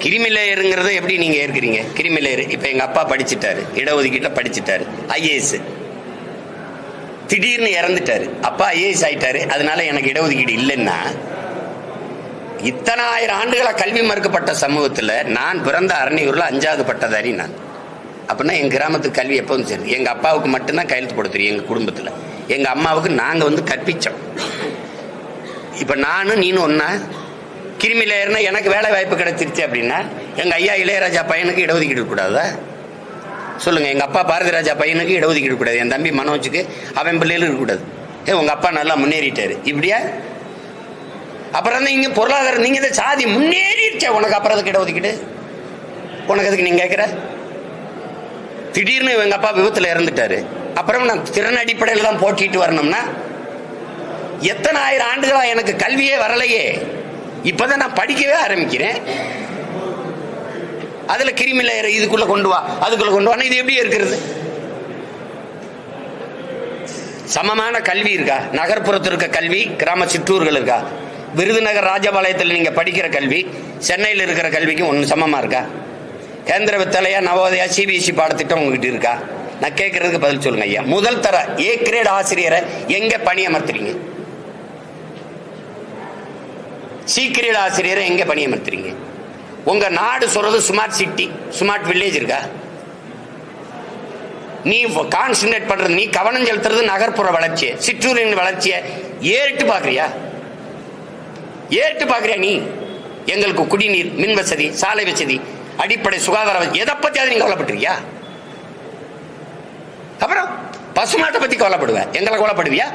கிரிமி லேயருங்கிறத எப்படி நீங்க ஏற்கிறீங்க? கிரிமி லேயர் இப்ப எங்க அப்பா படிச்சுட்டாரு, இடஒதுக்கீட்டுல படிச்சுட்டாரு, ஐஏஎஸ், திடீர்னு இறந்துட்டாரு, அப்பா ஐஏஎஸ் ஆயிட்டாரு, அதனால எனக்கு இடஒதுக்கீடு இல்லைன்னா, இத்தனை ஆயிரம் ஆண்டுகளா கல்வி மறுக்கப்பட்ட சமூகத்துல நான் பிறந்த அரணியூர்ல 5வது பட்டதாரி நான். அப்படின்னா எங்க கிராமத்துக்கு கல்வி எப்பவும் சரி, எங்க அப்பாவுக்கு மட்டும்தான் கையெழுத்து போட தெரியும். எங்க குடும்பத்துல எங்க அம்மாவுக்கு நாங்க கற்பிச்சோம். இப்ப நானும் நீனும் ஒன்னா கிருமி லேயர்னா எனக்கு வேலை வாய்ப்பு கிடைச்சிருச்சு அப்படின்னா எங்க ஐயா இளையராஜா பையனுக்கு இடஒதுக்கீடு கூடாதா சொல்லுங்க? எங்க அப்பா பாரதி ராஜா பையனுக்கு இடஒதுக்கீடு கூடாது, என் தம்பி மனோஜுக்கு அவன் பிள்ளைகளும் இருக்கக்கூடாது. உங்க அப்பா நல்லா முன்னேறிட்டாரு இப்படியா? அப்புறம் இங்க பொருளாதாரம் நீங்க சாதி முன்னேறிச்ச உனக்கு அப்புறம் அதுக்கு இடஒதுக்கீடு உனக்கு அதுக்கு நீங்க கேட்கிற? திடீர்னு எங்க அப்பா விபத்துல இறந்துட்டாரு, அப்புறம் நான் திறன் அடிப்படையில் தான் போட்டிட்டு வரணும்னா எத்தனை ஆயிரம் ஆண்டுகளா எனக்கு கல்வியே வரலையே, இப்பதான் நான் படிக்கவே ஆரம்பிக்கிறேன். அதுல கிருமி லேயர் இதுக்குள்ள கொண்டு வா அதுக்குள்ள கொண்டு வா, இது எப்படி இருக்கிறது? சமமான கல்வி இருக்கா? நகர்ப்புறத்தில் இருக்க கல்வி, கிராம சிற்றூர்கள் இருக்கா? விருதுநகர் ராஜபாளையத்தில் நீங்க படிக்கிற கல்வி சென்னையில் இருக்கிற கல்விக்கு ஒன்னு சமமா இருக்கா? கேந்திர வித்யாலயா, நவோதயா, சிபிஎஸ்இ பாடத்திட்டம் உங்ககிட்ட இருக்கா? நான் கேட்கறதுக்கு பதில் சொல்லுங்க ஐயா. முதல் தர ஏ கிரேட் ஆசிரியரை எங்க பணியமர்த்துறீங்க? சி கிரேட் ஆசிரியரை எங்க பணியமர்த்துறீங்க? உங்க நாடு சொல்றது ஸ்மார்ட் சிட்டி, ஸ்மார்ட் வில்லேஜ் இருக்கா? நீ கான்சென்ட்ரேட் பண்றது, நீ கவனம் செலுத்துறது நகர்ப்புற வளர்ச்சியை, சிற்றூரின் வளர்ச்சியை ஏறிட்டு பாக்குறியா? ஏறிட்டு பாக்குறியா? நீ எங்களுக்கு குடிநீர், மின் வசதி, சாலை வசதி, அடிப்படை சுகாதார வசதி, எதை பத்தி நீங்க கவலைப்பட்டிருக்கியா? அப்புறம் பசுமாட்டை பத்தி கவலைப்படுவேன், எங்களை கவலைப்படுவியா?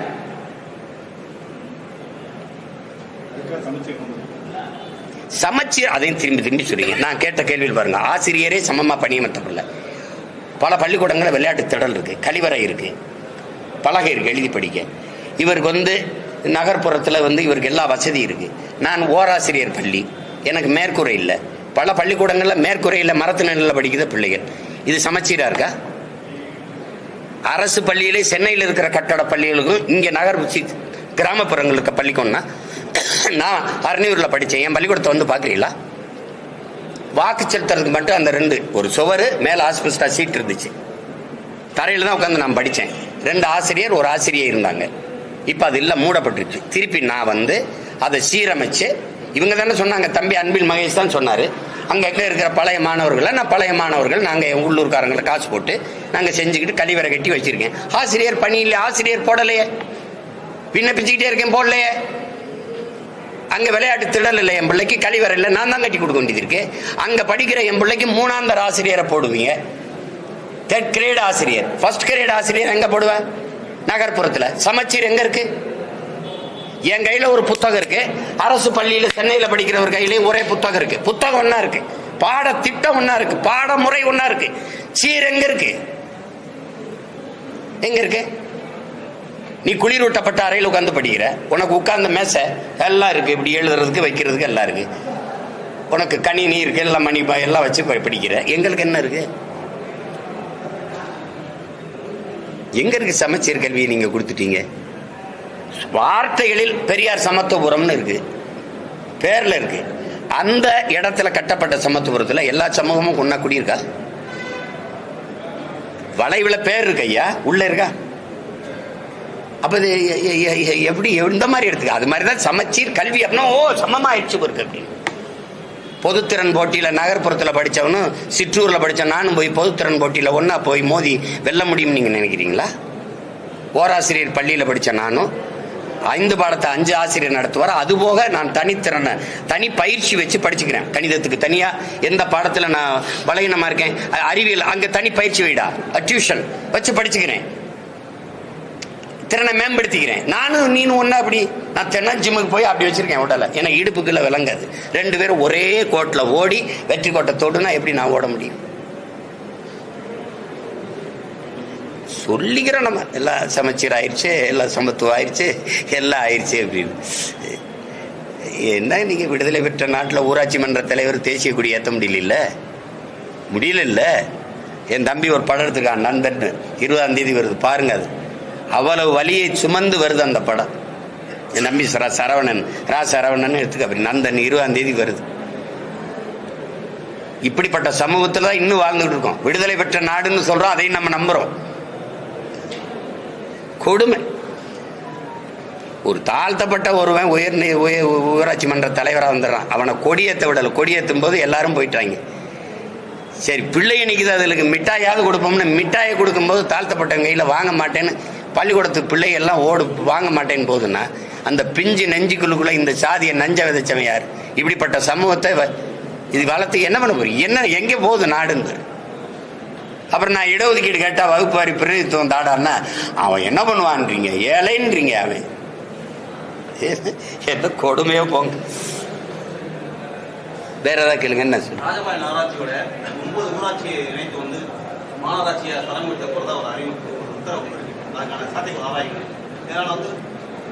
சமச்சீர் அதையும் திரும்பி திரும்பி சொல்றீங்க. நான் கேட்ட கேள்வியில் பாருங்க, ஆசிரியரே சமமா பணியமர்த்தப்படல. பல பள்ளிக்கூடங்களில் விளையாட்டு திடல் இருக்கு, கழிவறை இருக்கு, பலகை இருக்கு எழுதி படிக்க. இவருக்கு நகர்ப்புறத்தில் இவருக்கு எல்லா வசதி இருக்கு. நான் ஓராசிரியர் பள்ளி, எனக்கு மேற்கூரை இல்லை. பல பள்ளிக்கூடங்களில் மேற்கூரை இல்லை, மரத்து நிலையில் படிக்கிற பிள்ளைகள். இது சமச்சீரா இருக்கா? அரசு பள்ளியிலே சென்னையில் இருக்கிற கட்டட பள்ளிகளுக்கும் இங்கே நகர் கிராமப்புறங்கள் இருக்க பள்ளிக்கும்னா, நான் அரணியூர்ல படித்தேன், என் பள்ளிக்கூடத்தை பார்க்குறீங்களா? வாக்கு செலுத்துறதுக்கு மட்டும் அந்த 2 ஒரு சுவரு மேல ஆஸ்பெஸ்டா சீட் இருந்துச்சு, தரையில தான் உட்காந்து நான் படித்தேன். 2 ஆசிரியர் ஒரு ஆசிரியர் இருந்தாங்க. இப்ப அது இல்ல, மூடப்பட்டுருச்சு. திருப்பி நான் அதை சீரமைச்சு, இவங்க தானே சொன்னாங்க, தம்பி அன்பில் மகேஷ் தான் சொன்னாரு, அங்க இருக்கிற பழைய மாணவர்களை நான் பழைய மாணவர்கள் நாங்க உள்ளூர்காரங்களை காசு போட்டு நாங்க செஞ்சுக்கிட்டு கழிவறை கட்டி வச்சிருக்கேன். ஆசிரியர் பணி இல்லை, ஆசிரியர் போடலையே, விண்ணப்பிச்சுக்கிட்டே இருக்கேன், போடலையே. அங்க விளையாட்டு திடல் இல்லை, என் பிள்ளைக்கு கழிவறை இல்லை, நான் தான் கட்டி கொடுக்க வேண்டியது இருக்கு. அங்க படிக்கிற என் பிள்ளைக்கு 3ஆம் தர ஆசிரியரை போடுவீங்க, 3rd கிரேட் ஆசிரியர், 1st கிரேட் ஆசிரியர் எங்க போடுவேன்? நகர்ப்புறத்துல. சமச்சீர் எங்க இருக்கு? என் கையில ஒரு புத்தகம் இருக்கு, அரசு பள்ளியில சென்னையில படிக்கிறவர் கையிலேயும் ஒரே புத்தகம் இருக்கு. புத்தகம் ஒன்னா இருக்கு, பாட திட்டம் ஒன்னா இருக்கு, பாடமுறை ஒன்னா இருக்கு. சீர் எங்க இருக்கு? எங்க இருக்கு? நீ குளிரூட்டப்பட்ட அறையில் உட்கார்ந்து படிக்கிற, உனக்கு உட்கார்ந்த மேசை எல்லாம் இருக்கு, இப்படி எழுதுறதுக்கு வைக்கிறதுக்கு எல்லாம் இருக்கு, உனக்கு கணினி இருக்கு, எல்லாம் மணி எல்லாம் வச்சு படிக்கிற. எங்களுக்கு என்ன இருக்கு? எங்க இருக்கு சமச்சீர் கல்வியை நீங்க கொடுத்துட்டீங்க? வார்த்தைகளில் பெரியார் சமத்துவபுரம்னு இருக்கு, பேர்ல இருக்கு. அந்த இடத்துல கட்டப்பட்ட சமத்துவபுரத்துல எல்லா சமூகமும் ஒன்னா குடியிருக்கா? வளைவுல பேர் இருக்கு ஐயா, உள்ள இருக்கா? அப்ப எப்படி எந்த மாதிரி எடுத்துக்க? அது மாதிரிதான் சமச்சீர் கல்வி அப்படின்னா, ஓ சமமா ஆயிடுச்சு இருக்கு அப்படின்னு. பொதுத்திறன் போட்டியில நகர்ப்புறத்துல படிச்சவனும் சிற்றூர்ல படிச்ச நானும் போய் பொதுத்திறன் போட்டியில ஒன்னா போய் மோதி வெல்ல முடியும் நீங்க நினைக்கிறீங்களா? ஓராசிரியர் பள்ளியில படிச்ச நானும் 5 பாடத்தை 5 ஆசிரியர் நடத்துவார். அதுபோக நான் தனி பயிற்சி வச்சு படிச்சுக்கிறேன். கணிதத்துக்கு தனியா, எந்த பாடத்துல நான் பலகீனமா இருக்கேன், அறிவியல் அங்க தனி பயிற்சி வைடா, டியூஷன் வச்சு படிச்சுக்கிறேன், திறனை மேம்படுத்திக்கிறேன். நானும் நீனும் ஒன்னா அப்படி. நான் தென்ன ஜிம்முக்கு போய் அப்படி வச்சிருக்கேன் உடலை, எனக்கு இடுப்புக்குள்ள விளங்காது. 2 பேரும் ஒரே கோட்ல ஓடி வெற்றி கோட்டை தொடுனா எப்படி நான் ஓட முடியும்? சொல்லிக்கிறோம் நம்ம, எல்லாம் சமச்சீர் ஆயிடுச்சு, எல்லாம் சமத்துவம் ஆயிடுச்சு, எல்லாம் ஆயிடுச்சு அப்படின்னு. என்ன நீங்க விடுதலை பெற்ற நாட்டில் ஊராட்சி மன்ற தலைவர் தேசிய கொடி ஏற்ற முடியல. என் தம்பி ஒரு படம் எடுத்துக்கான், நண்பன், 20ஆம் தேதி வருது பாருங்க. அது அவ்வளவு வலியை சுமந்து வருது அந்த படம். என் நம்பி சரவணன் சரவணன் எடுத்துக்க. அப்படி நந்தன் 20ஆம் தேதி வருது. இப்படிப்பட்ட சமூகத்துல தான் இன்னும் வாழ்ந்துட்டு இருக்கோம். விடுதலை பெற்ற நாடுன்னு சொல்றோம், அதையும் நம்ம நம்புறோம். கொடுமை. ஒரு தாழ்த்தப்பட்ட ஒருவன் ஊராட்சி மன்ற தலைவராக வந்துடுறான். அவனை கொடியேற்ற விடலை. கொடியேற்றும் போது எல்லாரும் போயிட்டாங்க. சரி, பிள்ளைய நிற்குது, அதுக்கு மிட்டாயாவது கொடுப்போம்னு மிட்டாயை கொடுக்கும்போது தாழ்த்தப்பட்ட கையில் வாங்க மாட்டேன்னு பள்ளிக்கூடத்துக்கு பிள்ளைகள்லாம் வாங்க மாட்டேன்னு போகுதுன்னா அந்த பிஞ்சு நெஞ்சுக்குள்ளுக்குள்ள இந்த சாதியை நஞ்ச விதைச்சவன் யார்? இப்படிப்பட்ட சமூகத்தை இது வளர்த்து என்ன பண்ண போறீங்க? என்ன எங்கே போகுது நாடுன்னு? அப்புறம் நான் இடஒதுக்கீடு கேட்டா வகுப்பாரி பிரதித்துவம் தாடான்னா அவன் என்ன பண்ணுவான்றீங்க? ஏழைன்றீங்க. அவன் என்ன கொடுமையோ போங்க. வேற ஏதாவது கேளுங்க. என்ன சொல்லு? ராஜபாளையம் நகராட்சியோட 9 ஊராட்சியை இணைத்து வந்து மாநகராட்சியை தலைமையிட்ட போறதா ஒரு அறிவிப்பு உத்தரவு அதுக்கான சாத்தியம் ஆராய்ங்க. இதனால வந்து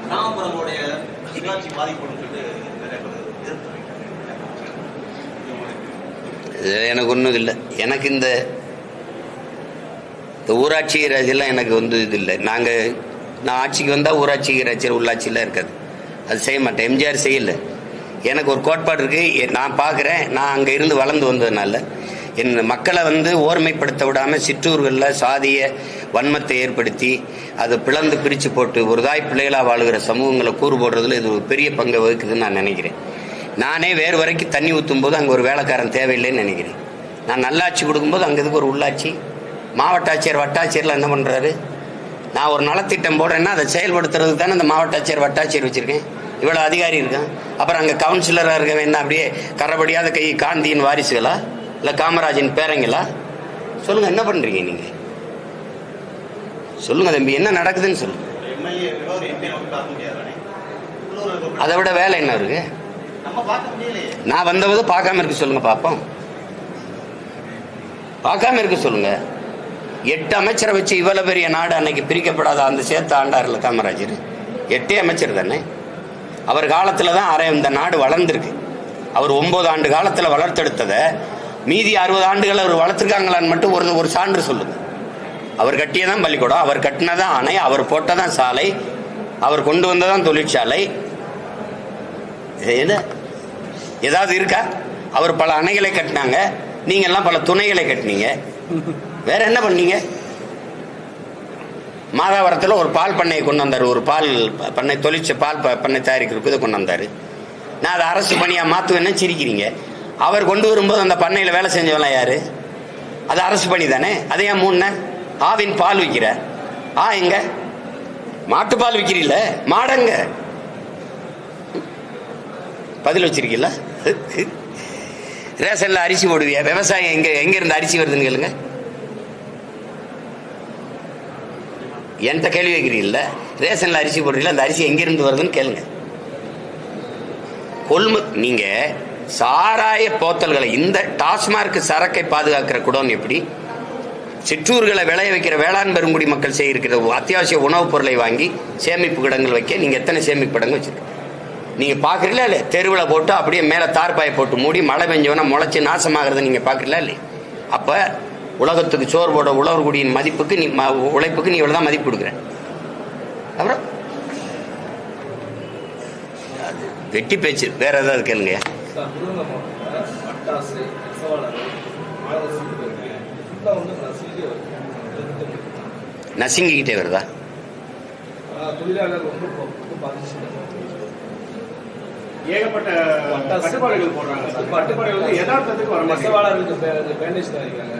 கிராமப்புறங்களுடைய சுயாட்சி பாதிப்புன்னு சொல்லிட்டு நிறைய பேர் எனக்கு ஒன்றும் இல்லை. எனக்கு இந்த ஊராட்சி ராஜெல்லாம் எனக்கு வந்து இது இல்லை. நான் ஆட்சிக்கு வந்தால் ஊராட்சி ராட்சி உள்ளாட்சியில் இருக்காது. அது செய்ய மாட்டேன். எம்ஜிஆர் செய்யலை. எனக்கு ஒரு கோட்பாடு இருக்குது. நான் பார்க்குறேன். நான் அங்கே இருந்து வளர்ந்து வந்ததுனால என் மக்களை வந்து ஓர்மைப்படுத்த விடாமல் சிற்றூர்களில் சாதிய வன்மத்தை ஏற்படுத்தி அதை பிளந்து பிரித்து போட்டு ஒரு தாய் பிள்ளைகளாக வாழுகிற சமூகங்களை கூறு போடுறதுல இது ஒரு பெரிய பங்கை வகுக்குதுன்னு நான் நினைக்கிறேன். நானே வேறு வரைக்கும் தண்ணி ஊற்றும் போது அங்கே ஒரு வேலைக்காரன் தேவையில்லைன்னு நினைக்கிறேன். நான் நல்லாட்சி கொடுக்கும்போது அங்கே இதுக்கு ஒரு உள்ளாட்சி மாவட்ட ஆட்சியர் வட்டாட்சியர்லாம் என்ன பண்ணுறாரு? நான் ஒரு நலத்திட்டம் போடுறேன்னா அதை செயல்படுத்துறதுக்கு தானே அந்த மாவட்ட ஆட்சியர் வட்டாட்சியர் வச்சுருக்கேன். இவ்வளோ அதிகாரி இருக்கான். அப்புறம் அங்கே கவுன்சிலராக இருக்க வேணா அப்படியே கரபடியாத கை காந்தியின் வாரிசுகளா இல்லை காமராஜின் பேரங்களா? சொல்லுங்கள், என்ன பண்ணுறீங்க நீங்கள்? சொல்லுங்கள் தம்பி, என்ன நடக்குதுன்னு சொல்லுங்க. அதை விட வேலை என்ன இருக்கு? நான் வந்தவது பார்க்காம இருக்க சொல்லுங்க பார்ப்போம். பார்க்காம இருக்க சொல்லுங்க. 8 அமைச்சரை வச்சு இவ்வளவு பெரிய நாடு அன்னைக்கு பிரிக்கப்படாத அந்த சேர்த்து ஆண்டார்ல காமராஜர். 8 அமைச்சர் தானே. அவர் காலத்துல தான் இந்த நாடு வளர்ந்துருக்கு. அவர் 9 ஆண்டு காலத்துல வளர்த்தெடுத்ததை மீதி 60 ஆண்டுகள் அவர் வளர்த்துருக்காங்களான்னு மட்டும் ஒரு சான்று சொல்லுங்க. அவர் கட்டியதான் பள்ளிக்கூடம், அவர் கட்டினதான் அணை, அவர் போட்டதான் சாலை, அவர் கொண்டு வந்ததான் தொழிற்சாலை. ஏதாவது இருக்கா? அவர் பல அணைகளை கட்டினாங்க, நீங்க எல்லாம் பல துணைகளை கட்டினீங்க. வேற என்ன பண்ணீங்க? மாதாவரத்தில் ஒரு பால் பண்ணையை கொண்டு வந்தார். ஒரு பால் பண்ணை பால் பண்ணை தயாரிக்கிறதுக்கு இதை கொண்டு வந்தார். நான் அதை அரசு பணியாக மாற்றுவேன்னா சிரிக்கிறீங்க. அவர் கொண்டு வரும்போது அந்த பண்ணையில் வேலை செஞ்சவெல்லாம் யாரு? அது அரசு பணி தானே. அதையா மூணு ஆவின் பால் விற்கிற எங்க மாட்டுப்பால் விற்கிறீல்ல, மாடங்க பதில் வச்சிருக்கீல்ல. ரேஷன்ல அரிசி போடுவியா? விவசாயம் எங்க இருந்து அரிசி வருதுன்னு கேளுங்க. என்கிட்ட கேள்வி வைக்கிறீங்கல்ல, ரேஷன்ல அரிசி போடுறீங்களா, அந்த அரிசி எங்கிருந்து வருதுன்னு கேளுங்க. நீங்க சாராய போத்தல்களை இந்த டாஸ்மார்க் சரக்கை பாதுகாக்கிற குடோன் எப்படி? சிற்றூர்களை விளைய வைக்கிற வேளாண் பெருங்குடி மக்கள் செய்கிற அத்தியாவசிய உணவுப் பொருளை வாங்கி சேமிப்பு கிடங்கள் வைக்க நீங்க எத்தனை சேமிப்பு கிடங்கு வச்சிருக்க? நீங்க பாக்குறீங்களா இல்லையா? தெருவில் போட்டு அப்படியே மேல தார்பாயை போட்டு மூடி மழை பெஞ்சவனா முளைச்சு நாசமாகிறத நீங்க பாக்குறீங்களா இல்லையா? அப்ப உலகத்துக்கு சோறு போட உழவர்குடியின் மதிப்புக்கு நீ உழைப்புக்கு நீ இவ்வளவுதான் மதிப்பு கொடுக்குற. அப்புறம் வெட்டி பேச்சு. வேற ஏதாவது கேளுங்க. நசிங்கிக்கிட்டே வருதா? ஏகப்பட்ட கட்டுப்பாடுகள் போடுறாங்க. கட்டுப்பாடுகள் வந்து யதார்த்தத்துக்கு வர பேண்டேஜ் தயாரிக்கிறாங்க.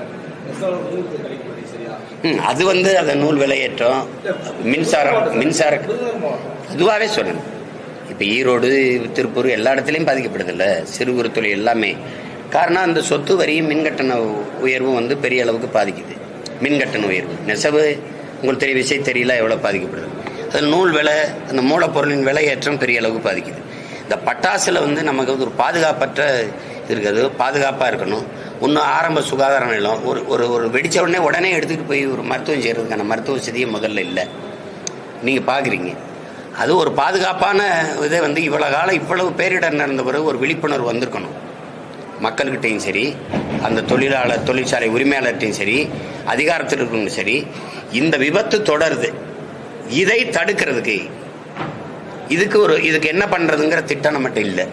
அது வந்து அந்த நூல் விலையேற்றம், மின்சார அதுவாகவே சொல்லணும். இப்போ ஈரோடு, திருப்பூர் எல்லா இடத்துலையும் பாதிக்கப்படுது இல்லை சிறு குறு தொழில் எல்லாமே. காரணம் அந்த சொத்து வரியும் மின்கட்டண உயர்வும் வந்து பெரிய அளவுக்கு பாதிக்குது. மின்கட்டண உயர்வு நெசவு உங்களுக்கு தெரிய விஷயம் தெரியல எவ்வளோ பாதிக்கப்படுது. அதில் நூல் விலை, அந்த மூலப்பொருளின் விலையேற்றம் பெரிய அளவுக்கு பாதிக்குது. இந்த பட்டாசில் வந்து நமக்கு வந்து ஒரு பாதுகாப்பற்ற இருக்கிறது, பாதுகாப்பாக இருக்கணும். இன்னும் ஆரம்ப சுகாதார நிலம் ஒரு வெடித்த உடனே எடுத்துகிட்டு போய் ஒரு மருத்துவம் செய்கிறதுக்கான மருத்துவ வசதியே முதல்ல இல்லை. நீங்கள் பார்க்குறீங்க. அது ஒரு பாதுகாப்பான இதை வந்து இவ்வளோ காலம் இவ்வளவு பேரிடர் நடந்த பிறகு ஒரு விழிப்புணர்வு வந்திருக்கணும். மக்கள்கிட்டையும் சரி, அந்த தொழிற்சாலை உரிமையாளர்கிட்டையும் சரி, அதிகாரத்திற்கும் சரி. இந்த விபத்து தொடருது. இதை தடுக்கிறதுக்கு இதுக்கு என்ன பண்றதுங்கிற திட்டம் நம்மகிட்ட இல்லை.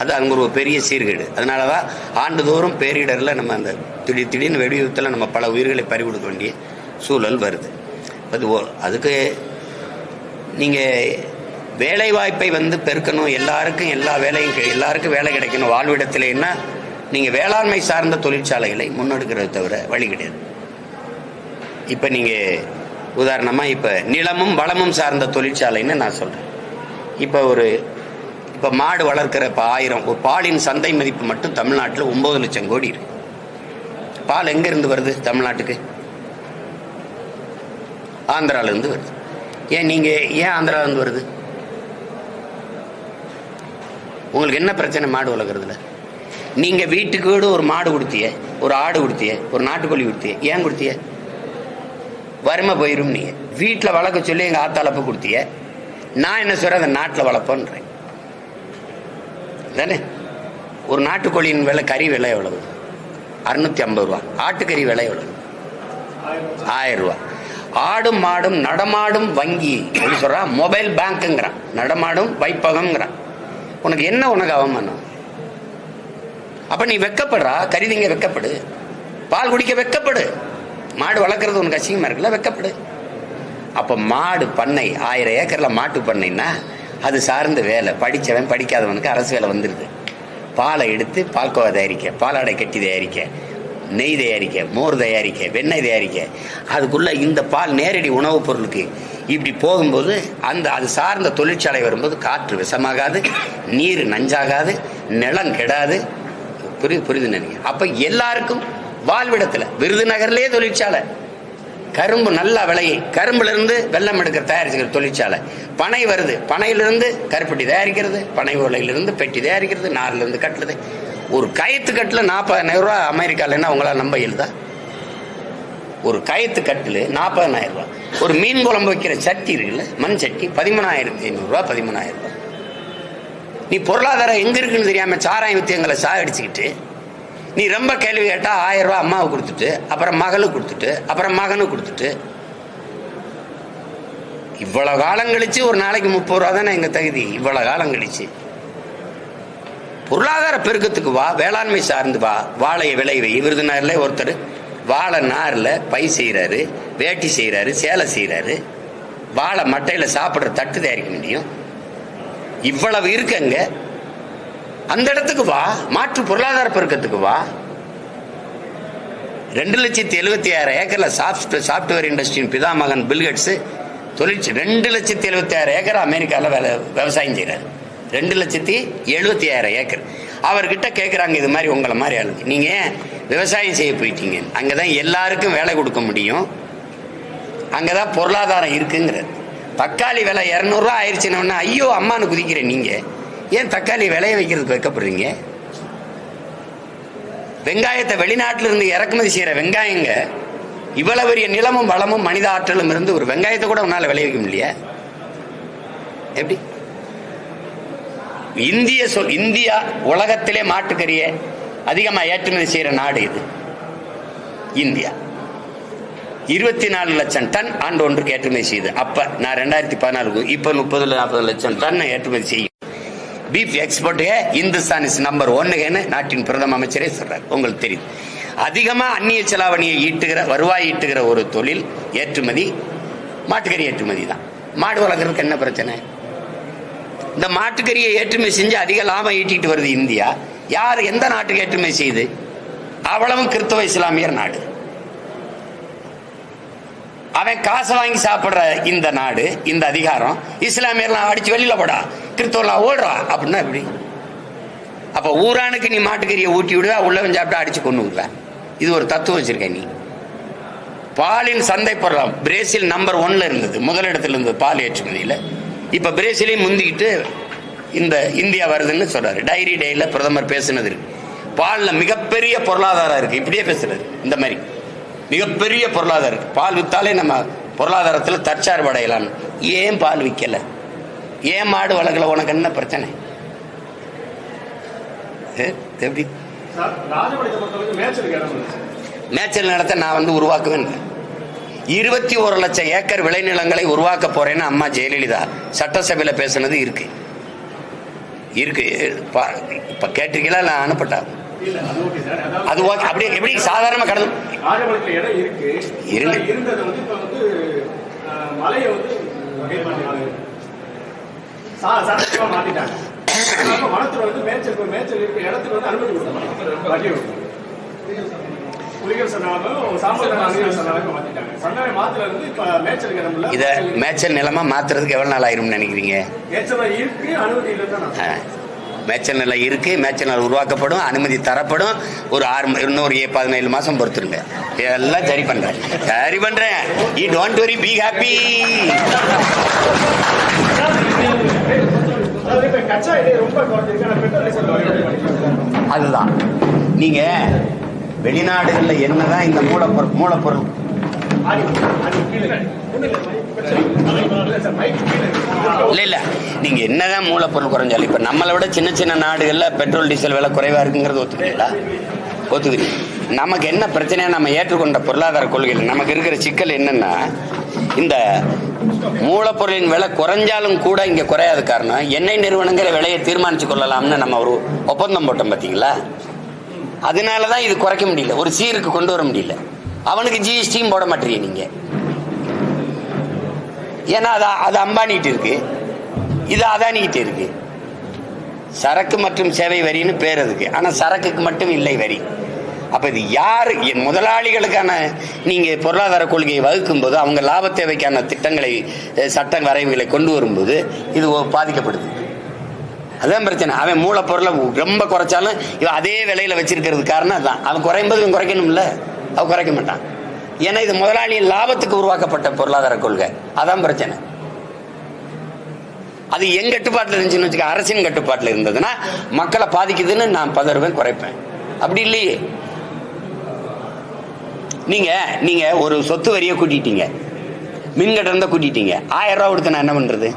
அது அங்கே ஒரு பெரிய சீர்கேடு. அதனால தான் ஆண்டுதோறும் பேரிடரில் நம்ம அந்த திடீர்னு வெடிவிபத்தில் நம்ம பல உயிர்களை பறிகொடுக்க வேண்டிய சூழல் வருது. அதுக்கு நீங்கள் வேலை வாய்ப்பை பெருக்கணும், எல்லாருக்கும் எல்லா வேலையும் எல்லாருக்கும் வேலை கிடைக்கணும் வாழ்விடத்திலேன்னா நீங்கள் வேளாண்மை சார்ந்த தொழிற்சாலைகளை முன்னெடுக்கிறத தவிர வழி கிடையாது. இப்போ நீங்கள் உதாரணமாக இப்போ நிலமும் வளமும் சார்ந்த தொழிற்சாலைன்னு நான் சொல்கிறேன். இப்போ மாடு வளர்க்கிற இப்போ 1000 ஒரு பாலின் சந்தை மதிப்பு மட்டும் தமிழ்நாட்டில் 9 லட்சம் கோடி இருக்கு. பால் எங்கேருந்து வருது தமிழ்நாட்டுக்கு? ஆந்திராவிலேருந்து வருது. ஏன் ஆந்திராவிலேருந்து வருது? உங்களுக்கு என்ன பிரச்சனை மாடு வளர்க்குறதுல? நீங்கள் வீட்டுக்கு வீடு ஒரு மாடு கொடுத்திய, ஒரு ஆடு கொடுத்திய, ஒரு நாட்டுக்கோழி கொடுத்திய, ஏன் கொடுத்திய? வறுமை போயிடும். நீங்கள் வீட்டில் வளர்க்க சொல்லி எங்கள் ஆத்தாளப்ப கொடுத்திய. நான் என்ன சொல்கிறேன், அதை நாட்டில் வளர்ப்பேன்றேன் தானே. ஒரு நாட்டுக்கோழியின் விலை, கறி விலை எவ்வளவு? 650 ரூபா. ஆட்டுக்கறி விலை எவ்வளவு? 1000 ரூபா. ஆடும் மாடும் நடமாடும் வங்கி அப்படி சொல்றான், மொபைல் பேங்க்குங்கிறான், நடமாடும் வைப்பகம்ங்கிறான். உனக்கு அவமானம். அப்ப நீ வெக்கப்படுறா, கறிதிங்க வெக்கப்படு, பால் குடிக்க வெக்கப்படு. மாடு வளர்க்கறது உனக்கு அசிங்கமா இருக்குல்ல, வெக்கப்படு. அப்ப மாடு பண்ணை 1000 ஏக்கர்ல மாட்டு பண்ணைன்னா அது சார்ந்த வேலை. படித்தவன் படிக்காதவனுக்கு அரசு வேலை வந்துடுது. பாலை எடுத்து பால்கோவா தயாரிக்க, பாலாடை கட்டி தயாரிக்க, நெய் தயாரிக்க, மோர் தயாரிக்க, வெண்ணெய் தயாரிக்க, அதுக்குள்ள இந்த பால் நேரடி உணவுப் பொருளுக்கு இப்படி போகும்போது அது சார்ந்த தொழிற்சாலை வரும்போது காற்று விஷமாகாது, நீர் நஞ்சாகாது, நிலம் கெடாது. புரியுது நினைக்கிறேன். அப்ப எல்லாருக்கும் வாழ்விடத்துல விருதுநகர்லயே தொழிற்சாலை, கரும்பு நல்லா விளையும், கரும்புல இருந்து வெள்ளம் எடுக்கிற தயாரிச்சுக்கிற தொழிற்சாலை. பனை வருது, பனையிலிருந்து கருப்பட்டி தயாரிக்கிறது, பனை ஓலையிலிருந்து பெட்டி தயாரிக்கிறது, நார்ல இருந்து கட்டுறது. ஒரு கயிற்று கட்டுல 40,000 ரூபா அமெரிக்காலன்னா உங்களால் நம்ப இயலுதா? ஒரு கயிற்று கட்டுல 40,000 ரூபா. ஒரு மீன் குழம்பு வைக்கிற சட்டி இருக்குல்ல, மண் சட்டி, 13,500 ரூபா, 13,000 ரூபா. நீ பொருளாதாரம் எங்க இருக்குன்னு தெரியாம சாராயம் வித்து எங்களை சாகடிச்சுக்கிட்டு நீ ரொம்ப கேள்வி கேட்டா 1000 ரூபா அம்மாவுக்கு கொடுத்துட்டு, அப்புறம் மகளுக்கு கொடுத்துட்டு, அப்புறம் மகனுக்கு கொடுத்துட்டு, இவ்வளவு காலம் கழிச்சு ஒரு நாளைக்கு 30 ரூபா தானே எங்க தகுதி. இவ்வளவு காலம் கழிச்சு பொருளாதார பெருக்கத்துக்கு வா, வேளாண்மை சார்ந்து வா, வாழையை விளைவை. விருதுநகர்ல ஒருத்தர் வாழை நார்ல பை செய்யறாரு, வேட்டி செய்யறாரு, சேலை செய்யறாரு, வாழை மட்டையில சாப்பிடுற தட்டு தயாரிக்க முடியும். இவ்வளவு இருக்குங்க. அந்த இடத்துக்கு வா, மாற்று பொருளாதார பெருக்கத்துக்கு வா. 2,76,000 ஏக்கர்ல சாப்ட்வேர் இண்டஸ்ட்ரியின் பிதாமகன் பில்கேட்ஸ் 2,76,000 ஏக்கர் அமெரிக்கால விவசாயம் செய்யறாரு. 2,76,000 ஏக்கர். அவர்கிட்ட கேட்குறாங்க, இது மாதிரி உங்களை மாதிரி ஆளுங்க, நீங்க விவசாயம் செய்ய போயிட்டீங்க, அங்கதான் எல்லாருக்கும் வேலை கொடுக்க முடியும், அங்கதான் பொருளாதாரம் இருக்குங்கிறது. தக்காளி விலை 200 ரூபா ஆயிடுச்சுன்னா ஐயோ அம்மானு குதிக்கிறேன். நீங்க ஏன் தக்காளி விளைய வைக்கிறதுக்கு வைக்கப்படுறீங்க? வெங்காயத்தை வெளிநாட்டில இருந்து இறக்குமதி செய்யற வெங்காயங்க, இவ்வளவு பெரிய நிலமும் வளமும் மனித ஆற்றலும் இருந்து ஒரு வெங்காயத்தை கூட உன்னால விளைவிக்க முடியல. எப்படி? இந்தியா உலகத்திலே மாட்டுக்கறிய அதிகமா ஏற்றுமதி செய்யற நாடு இது. இந்தியா 24 லட்சம் டன் ஆண்டு ஒன்றுக்கு ஏற்றுமதி செய்யுது. அப்ப நான் 2014 இப்ப 30-40 லட்சம் டன் ஏற்றுமதி செய்யும். Beef export Hindustan is number 1 நாட்டின் பிரதம அமைச்சரே சொல்றாரு. உங்களுக்கு தெரியும். அதிகமா அந்நிய செலாவணியை வருவாய் ஈட்டுகிற ஒரு தொழில் ஏற்றுமதி, மாட்டுக்கறி ஏற்றுமதி தான். மாடு வளர்க்கறதுக்கு என்ன பிரச்சனை? இந்த மாட்டுக்கறியை ஏற்றுமதி செஞ்சு அதிக லாபம் ஈட்டிட்டு வருது இந்தியா. யாரு எந்த நாட்டுக்கு ஏற்றுமதி செய்யுது? அவ்வளவும் கிறிஸ்தவ இஸ்லாமியர் நாடு. அவன் காசை வாங்கி சாப்பிடுற இந்த நாடு, இந்த அதிகாரம் இஸ்லாமியர்லாம் அடிச்சு வெளியில போடா, கிறிஸ்தவெல்லாம் ஓடுறா அப்படின்னா எப்படி? அப்ப ஊரானுக்கு நீ மாட்டுக்கறியை ஊட்டி விடுவா, உள்ளவன் சாப்பிட்டா அடிச்சு கொண்டு விடுவ. இது ஒரு தத்துவம் வச்சிருக்க நீ. பாலின் சந்தை பொருளாம் பிரேசில் நம்பர் 1 இருந்தது, முதலிடத்துல இருந்தது பால் ஏற்றுமதியில. இப்ப பிரேசிலையும் முந்திக்கிட்டு இந்த இந்தியா வருதுன்னு சொல்றாரு. டைரி டேல பிரதமர் பேசுனது இருக்கு. பால்ல மிகப்பெரிய பொருளாதாரம் இருக்கு. இப்படியே பேசுறாரு. இந்த மாதிரி மிகப்பெரிய பொருளாதாரம் இருக்கு. பால் வித்தாலே நம்ம பொருளாதாரத்தில் தற்சார்பு அடையலாம். ஏன் பால் விற்கல? ஏன் மாடு வளர்க்கல? உனக்கு என்ன பிரச்சனை? எப்படி மேய்ச்சல் நடத்த நான் உருவாக்குவேன். 21 லட்சம் ஏக்கர் விளைநிலங்களை உருவாக்க போறேன்னு அம்மா ஜெயலலிதா சட்டசபையில பேசுனது இருக்கு. இப்ப கேட்டிருக்கீங்களா? நான் அனுப்பட்டா அது அப்படியே எப்படி சாதாரணமா கடந்து இத மேய்ச்சல் நிலமா மாத்துறதுக்கு எவ்வளவு நாள் ஆயிரும் நினைக்கிறீங்க? மேய்ச்சல் நிலம் இருக்கு, மேய்ச்சல் நிலம் உருவாக்கப்படும், அனுமதி தரப்படும். ஒரு 17 மாசம் பொறுத்துருங்க, எல்லாம் சரி பண்றேன். You don't worry, be happy. அதுதான் நீங்க வெளிநாடுகள்ல என்னதான் இந்த மூலப்பொருள் இல்ல நீங்க என்னதான் மூலப்பொருள் குறைஞ்சாலும் இப்ப நம்மளை விட சின்ன சின்ன நாடுகள்ல பெட்ரோல் டீசல் விலை குறைவா இருக்குங்கிறது ஒத்துக்கிறீங்களா? ஒத்துக்கிறீங்க. நமக்கு என்ன பிரச்சனையா நம்ம ஏற்றுக்கொண்ட பொருளாதார கொள்கையில் நமக்கு இருக்கிற சிக்கல் என்னன்னா, இந்த மூலப்பொருளின் விலை குறைஞ்சாலும் கூட இங்க குறையாத காரணம் எண்ணெய் நிறுவனங்கிற விலையை தீர்மானிச்சு கொள்ளலாம்னு நம்ம ஒரு ஒப்பந்தம் போட்டோம் பாத்தீங்களா? அதனாலதான் இது குறைக்க முடியல, ஒரு சீருக்கு கொண்டு வர முடியல. அவனுக்கு ஜிஎஸ்டியும் போட மாட்டீங்க நீங்க, ஏன்னா அது அம்பானிட்டு இருக்கு, இது அதானிக்கிட்டு இருக்கு. சரக்கு மற்றும் சேவை வரின்னு பேர் அதுக்கு, ஆனா சரக்குக்கு மட்டும் இல்லை வரி. அப்ப இது யாரு? முதலாளிகளுக்கான நீங்க பொருளாதார கொள்கையை வகுக்கும் போது, அவங்க லாப தேவைக்கான திட்டங்களை சட்ட வரைவுகளை கொண்டு வரும்போது இது பாதிக்கப்படுது. அதுதான் பிரச்சனை. அவன் மூலப்பொருளை ரொம்ப குறைச்சாலும் இவன் அதே விலையில வச்சிருக்கிறது காரணம் அதுதான். அவன் குறையும்போது இவன் குறைக்கணும்ல, அவன் குறைக்க மாட்டான். ஏன்னா இது முதலாளியின் லாபத்துக்கு உருவாக்கப்பட்ட பொருளாதார கொள்கை. அதான் பிரச்சனை. அது என் கட்டுப்பாட்டில் இருந்துச்சுன்னு வச்சுக்க, அரசின் கட்டுப்பாட்டில் இருந்ததுன்னா மக்களை பாதிக்குதுன்னு நான் 10 ரூபாய் குறைப்பேன். அப்படி இல்லையே. நீங்க ஒரு சொத்து வரியை கூட்டிட்டீங்க, மின்கட்டணத்தை கூட்டிட்டீங்க, 1000 ரூபா கொடுத்து நான் என்ன பண்றது?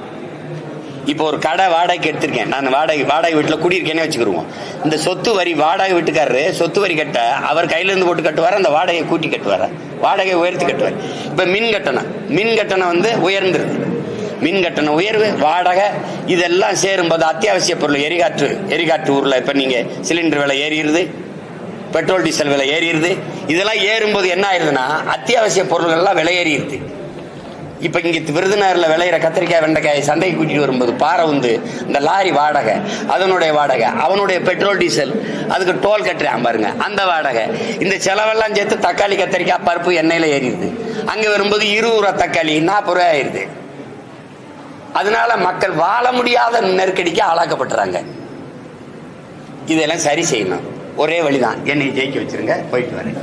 இப்போ ஒரு கடை வாடகைக்கு எடுத்திருக்கேன், நான் வாடகை வீட்டில் குடியிருக்கேனே வச்சுக்கிருவோம். இந்த சொத்து வரி வாடகை வீட்டுக்காரரு சொத்து வரி கட்ட அவர் கையில இருந்து போட்டு கட்டுவார், அந்த வாடகையை கூட்டி கட்டுவார், வாடகை உயர்த்தி கட்டுவார். இப்ப மின் கட்டணம் உயர்ந்துருது. மின் கட்டணம் உயர்வு, வாடகை இதெல்லாம் சேரும்போது அத்தியாவசிய பொருள் எரிகாற்று ஊர்ல இப்ப நீங்க சிலிண்டர் விலை ஏறிடுது, பெட்ரோல் டீசல் விலை ஏறிடுது. இதெல்லாம் ஏறும்போது என்ன ஆயிருதுன்னா அத்தியாவசிய பொருள்கள்லாம் விலை ஏறிடுது. இப்ப இங்க விருதுநகர்ல விளையிற கத்திரிக்காய் வெண்டைக்காய் சந்தைக்கு கூட்டிட்டு வரும்போது பாறை வந்து இந்த லாரி வாடகை, அதனுடைய வாடகை, அவனுடைய பெட்ரோல் டீசல், அதுக்கு டோல் கட்டுறான் பாருங்க, அந்த வாடகை, இந்த செலவெல்லாம் சேர்த்து தக்காளி கத்திரிக்காய் பருப்பு எண்ணெயில ஏறிடுது. அங்க வரும்போது 20 ரூபா தக்காளி 40 ரூபாய் ஆயிருது. அதனால மக்கள் வாழ முடியாத நெருக்கடிக்கு ஆளாக்கப்படுறாங்க. இதெல்லாம் சரி செய்யணும். ஒரே வழிதான், என்னை ஜெயிக்க வச்சிருங்க, போயிட்டு வரேன்.